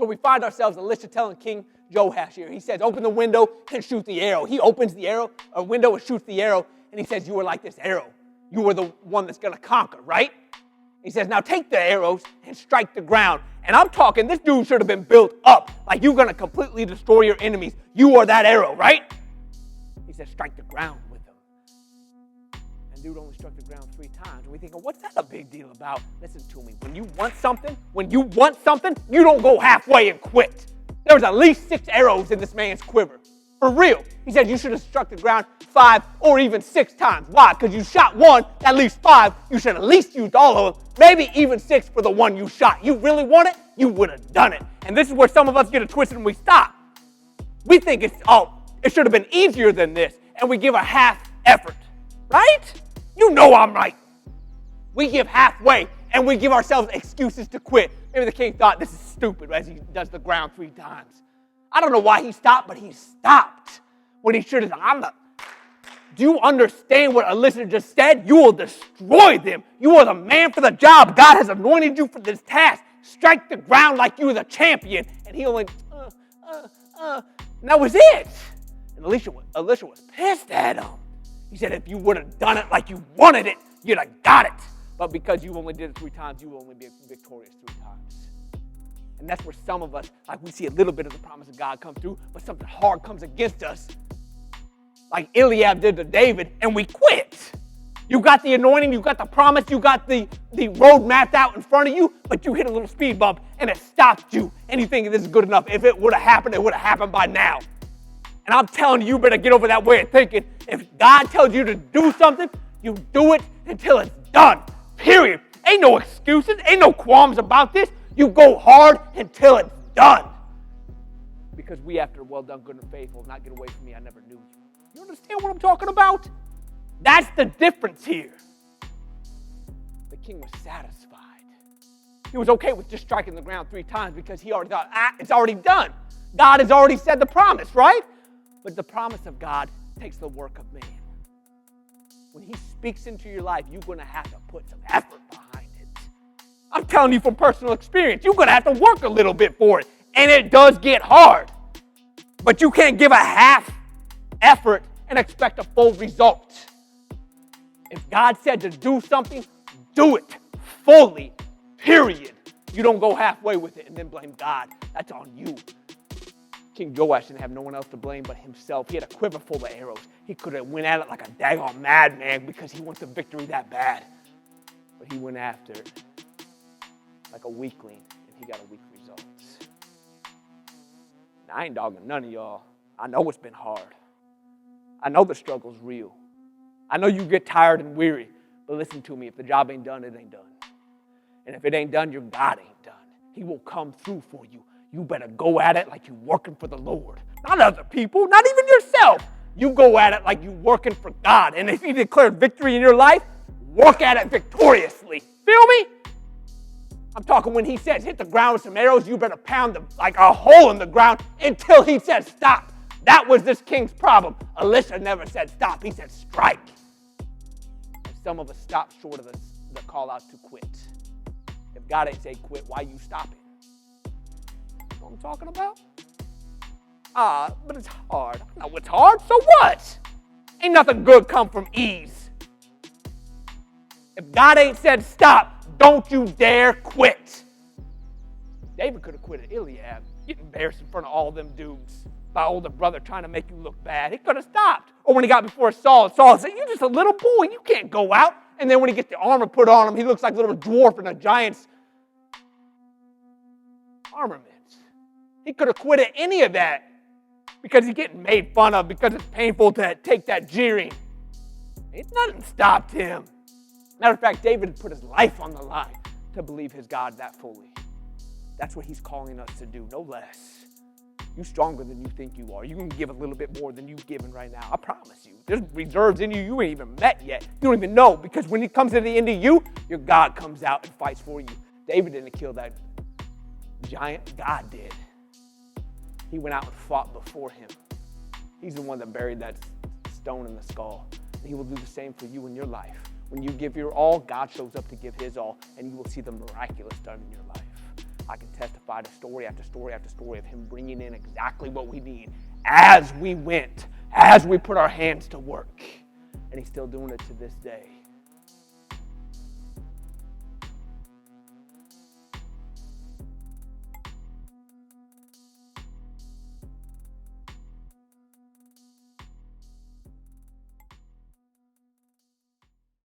So we find ourselves, Elisha telling King Joash here. He says, open the window and shoot the arrow. He opens the window and shoots the arrow. And he says, you are like this arrow. You are the one that's going to conquer, right? He says, now take the arrows and strike the ground. And I'm talking, this dude should have been built up. Like you're going to completely destroy your enemies. You are that arrow, right? He says, strike the ground with them. And dude only struck the ground 3 times. And we think, what's that a big deal about? Listen to me. When you want something, you don't go halfway and quit. There's at least 6 arrows in this man's quiver. For real. He said you should have struck the ground 5 or even 6 times. Why? Because you shot 1, at least 5. You should at least use all of them. Maybe even 6 for the one you shot. You really want it? You would have done it. And this is where some of us get it twisted and we stop. We think it should have been easier than this. And we give a half effort. Right? You know I'm right. We give halfway and we give ourselves excuses to quit. Maybe the king thought this is stupid as he does the ground 3 times. I don't know why he stopped, but he stopped when he should have. Do you understand what Elisha just said? You will destroy them. You are the man for the job. God has anointed you for this task. Strike the ground like you were the champion. And he went, and that was it. And Elisha was pissed at him. He said, if you would have done it like you wanted it, you'd have got it. But because you only did it 3 times, you will only be victorious 3 times. And that's where some of us, like we see a little bit of the promise of God come through, but something hard comes against us. Like Eliab did to David, and we quit. You got the anointing, you got the promise, you got the road mapped out in front of you, but you hit a little speed bump, and it stopped you. And you think this is good enough. If it would have happened, it would have happened by now. And I'm telling you, you better get over that way of thinking. If God tells you to do something, you do it until it's done. Period. Ain't no excuses, ain't no qualms about this. You go hard until it's done. Because we, after well done, good and faithful, not get away from me, I never knew you. You understand what I'm talking about? That's the difference here. The king was satisfied. He was okay with just striking the ground 3 times because he already thought, it's already done. God has already said the promise, right? But the promise of God takes the work of man. When he speaks into your life, you're going to have to put some effort behind it. I'm telling you from personal experience, you're going to have to work a little bit for it. And it does get hard. But you can't give a half effort and expect a full result. If God said to do something, do it fully, period. You don't go halfway with it and then blame God. That's on you. King Joash didn't have no one else to blame but himself. He had a quiver full of arrows. He could have went at it like a daggone madman because he wants the victory that bad. But he went after it like a weakling, and he got a weak result. Now, I ain't dogging none of y'all. I know it's been hard. I know the struggle's real. I know you get tired and weary. But listen to me, if the job ain't done, it ain't done. And if it ain't done, your God ain't done. He will come through for you. You better go at it like you're working for the Lord. Not other people, not even yourself. You go at it like you're working for God. And if He declared victory in your life, work at it victoriously. Feel me? I'm talking when He says hit the ground with some arrows, you better pound like a hole in the ground until He says stop. That was this king's problem. Elisha never said stop. He said strike. And some of us stop short of the call out to quit. If God ain't say quit, why you stopping? You know what I'm talking about? But it's hard. I know it's hard, so what? Ain't nothing good come from ease. If God ain't said stop, don't you dare quit. David could have quit at Eliab, getting embarrassed in front of all them dudes. My older brother trying to make you look bad. He could have stopped. Or when he got before Saul said, you're just a little boy. You can't go out. And then when he gets the armor put on him, he looks like a little dwarf in a giant's armament. He could have quit at any of that because he's getting made fun of, because it's painful to take that jeering. Nothing stopped him. Matter of fact, David put his life on the line to believe his God that fully. That's what He's calling us to do, no less. You're stronger than you think you are. You can give a little bit more than you've given right now. I promise you. There's reserves in you ain't even met yet. You don't even know, because when it comes to the end of you, your God comes out and fights for you. David didn't kill that giant. God did. He went out and fought before him. He's the one that buried that stone in the skull. And He will do the same for you in your life. When you give your all, God shows up to give His all, and you will see the miraculous done in your life. I can testify to story after story after story of him bringing in exactly what we need as we went, as we put our hands to work. And he's still doing it to this day.